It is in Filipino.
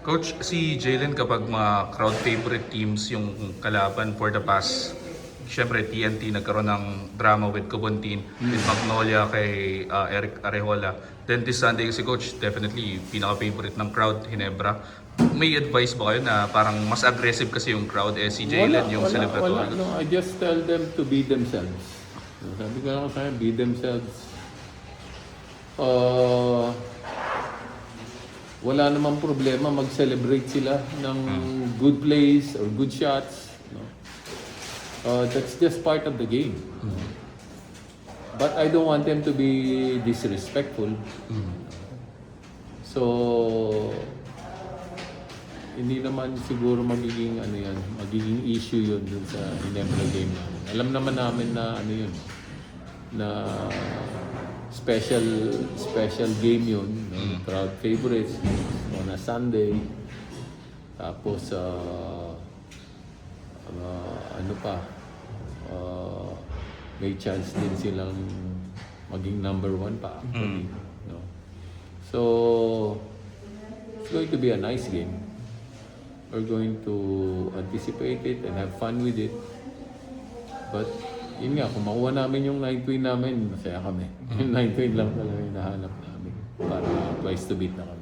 Coach, si Jalen kapag mga crowd favorite teams yung kalaban for the past, syempre TNT nagkaroon ng drama with Cobontin, with Magnolia kay Eric Arejola. Then this Sunday si Coach, definitely pinaka-favorite ng crowd, Hinebra. May advice ba kayo na parang mas aggressive kasi yung crowd si Jalen yung celebratory? No, I just tell them to be themselves. Sabi ko lang sa be themselves. Wala namang problema mag-celebrate sila ng good plays or good shots. No? That's just part of the game. But I don't want them to be disrespectful. So, hindi naman siguro magiging magiging issue yun dun sa Ginebra game namin. Alam naman namin na yun, na special game yun, no? Crowd favorites on a Sunday. Tapos may chance din silang maging number 1 pa actually. No? So it's going to be a nice game. We're going to anticipate it and have fun with it. But yun nga, kung makuha namin yung 9th win namin, masaya kami. Yung 9th win lang talaga yung nahanap namin para twice to beat na kami.